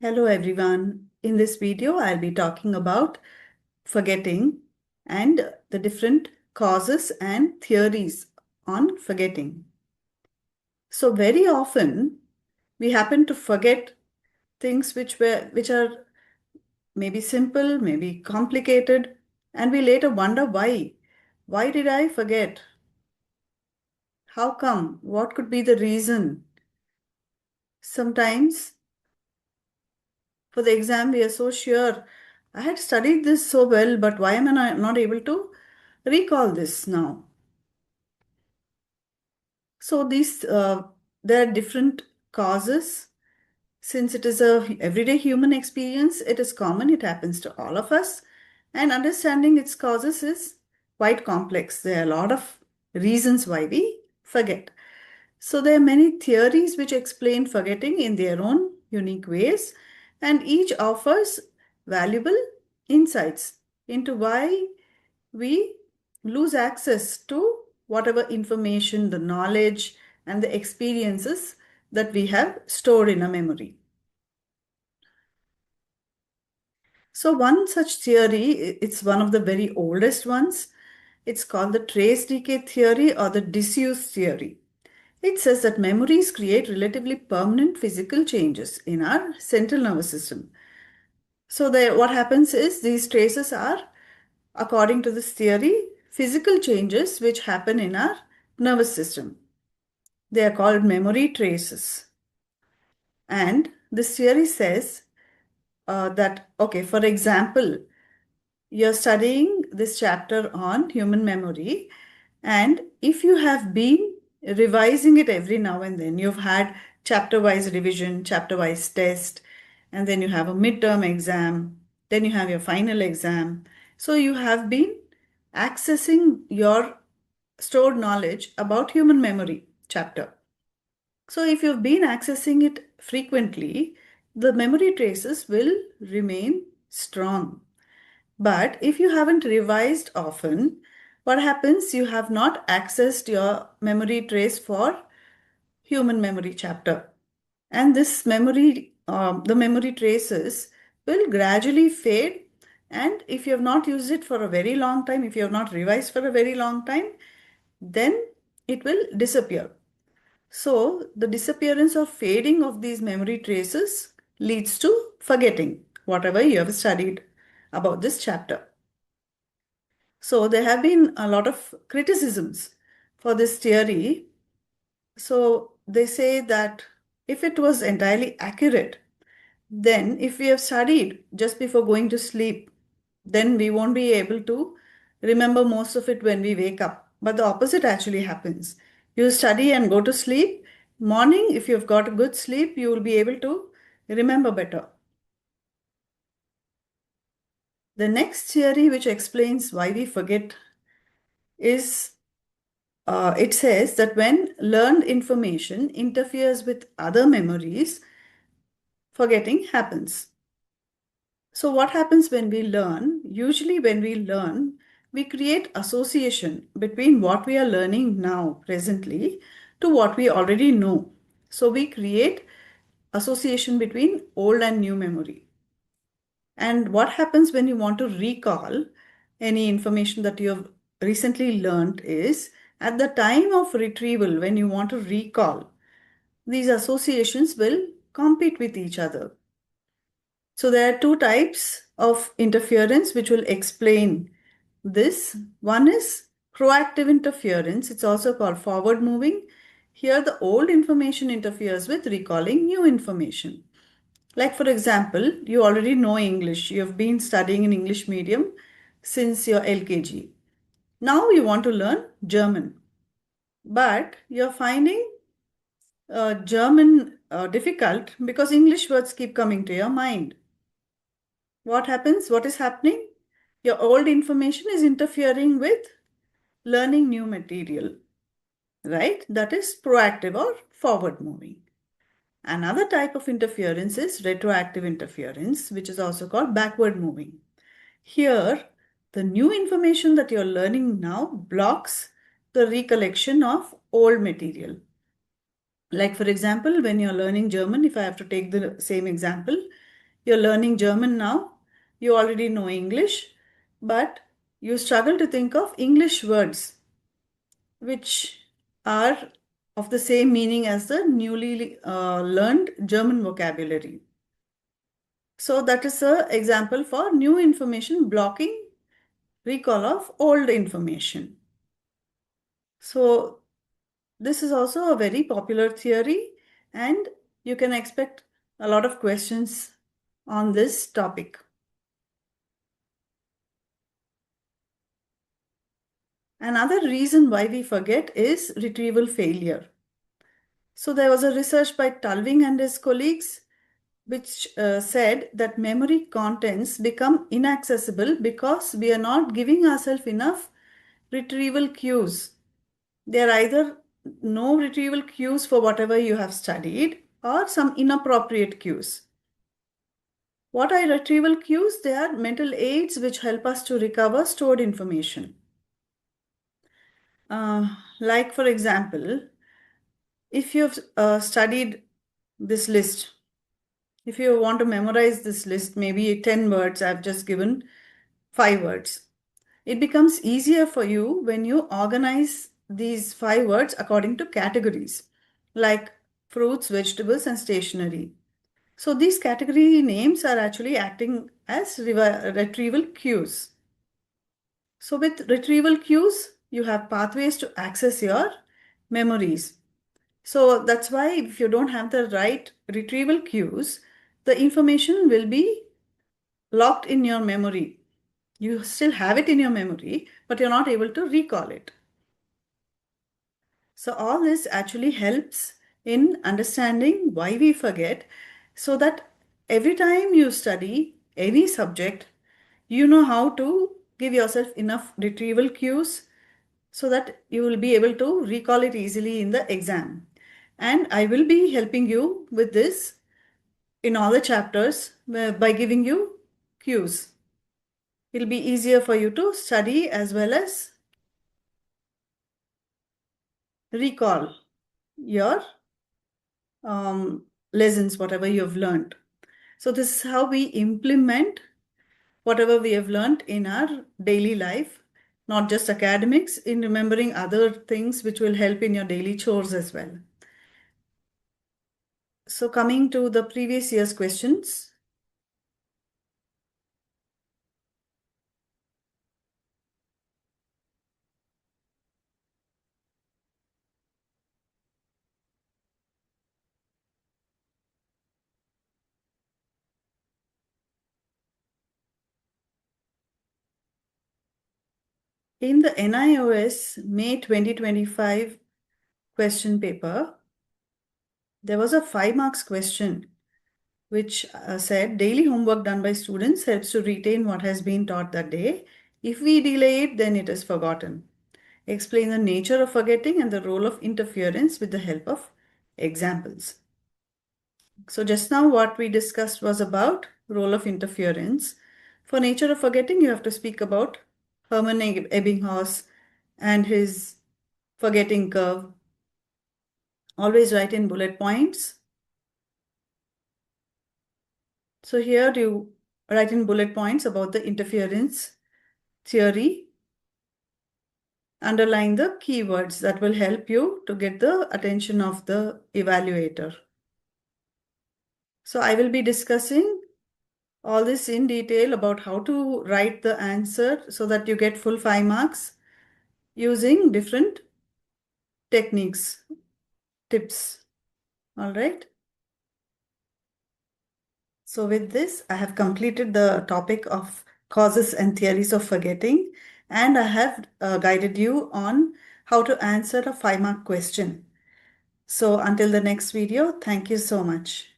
Hello everyone. In this video, I'll be talking about forgetting and the different causes and theories on forgetting. So very often we happen to forget things which are maybe simple, maybe complicated, and we later wonder why. Why did I forget? How come? What could be the reason? Sometimes for the exam we are so sure I had studied this so well, but why am I not able to recall this now? So there are different causes. Since it is a everyday human experience, it is common, it happens to all of us, and understanding its causes is quite complex. There are a lot of reasons why we forget. So there are many theories which explain forgetting in their own unique ways, and each offers valuable insights into why we lose access to whatever information, the knowledge, and the experiences that we have stored in a memory. So, one such theory, it's one of the very oldest ones. It's called the trace decay theory or the disuse theory. It says that memories create relatively permanent physical changes in our central nervous system. So, what happens is these traces are, according to this theory, physical changes which happen in our nervous system. They are called memory traces. And this theory says that, okay, for example, you're studying this chapter on human memory, and if you have been revising it every now and then, you've had chapter wise revision, chapter wise test, and then you have a midterm exam, then you have your final exam. So you have been accessing your stored knowledge about human memory chapter. So if you've been accessing it frequently, the memory traces will remain strong. But if you haven't revised often, what happens? You have not accessed your memory trace for human memory chapter. And the memory traces will gradually fade. And if you have not used it for a very long time, if you have not revised for a very long time, then it will disappear. So, the disappearance or fading of these memory traces leads to forgetting whatever you have studied about this chapter. So, there have been a lot of criticisms for this theory. So, they say that if it was entirely accurate, then if we have studied just before going to sleep, then we won't be able to remember most of it when we wake up. But the opposite actually happens. You study and go to sleep. Morning, if you've got a good sleep, you will be able to remember better. The next theory, which explains why we forget, is it says that when learned information interferes with other memories, forgetting happens. So, what happens when we learn? Usually, when we learn, we create association between what we are learning now, presently, to what we already know. So, we create association between old and new memory. And what happens when you want to recall any information that you have recently learned is at the time of retrieval, when you want to recall, these associations will compete with each other. So there are two types of interference which will explain this. One is proactive interference. It's also called forward moving. Here the old information interferes with recalling new information. Like for example, you already know English. You have been studying in English medium since your LKG. Now you want to learn German. But you're finding German difficult because English words keep coming to your mind. What happens? What is happening? Your old information is interfering with learning new material, right? That is proactive or forward moving. Another type of interference is retroactive interference, which is also called backward moving. Here, the new information that you're learning now blocks the recollection of old material. Like, for example, when you're learning German, if I have to take the same example, You're learning German now, you already know English, but you struggle to think of English words which are of the same meaning as the newly learned German vocabulary. So that is an example for new information blocking recall of old information. So this is also a very popular theory, and you can expect a lot of questions on this topic. Another reason why we forget is retrieval failure. So there was a research by Tulving and his colleagues which said that memory contents become inaccessible because we are not giving ourselves enough retrieval cues. There are either no retrieval cues for whatever you have studied or some inappropriate cues. What are retrieval cues? They are mental aids which help us to recover stored information. Like, for example, if you've studied this list, if you want to memorize this list, maybe 10 words, I've just given 5 words. It becomes easier for you when you organize these 5 words according to categories, like fruits, vegetables, and stationery. So these category names are actually acting as retrieval cues. So with retrieval cues, you have pathways to access your memories. So that's why if you don't have the right retrieval cues, the information will be locked in your memory. You still have it in your memory, but you're not able to recall it. So all this actually helps in understanding why we forget, so that every time you study any subject, you know how to give yourself enough retrieval cues so that you will be able to recall it easily in the exam. And I will be helping you with this in all the chapters by giving you cues. It'll be easier for you to study as well as recall your lessons, whatever you have learned. So this is how we implement whatever we have learned in our daily life, not just academics, in remembering other things which will help in your daily chores as well. So coming to the previous year's questions. In the NIOS May 2025 question paper, there was a 5 marks question which said daily homework done by students helps to retain what has been taught that day. If we delay it, then it is forgotten. Explain the nature of forgetting and the role of interference with the help of examples. So just now what we discussed was about role of interference. For nature of forgetting, you have to speak about Hermann Ebbinghaus and his forgetting curve. Always write in bullet points. So here you write in bullet points about the interference theory. Underline the keywords that will help you to get the attention of the evaluator. So I will be discussing all this in detail about how to write the answer so that you get full 5 marks using different techniques, tips. All right. So with this, I have completed the topic of causes and theories of forgetting, and I have guided you on how to answer a 5 mark question. So until the next video, thank you so much.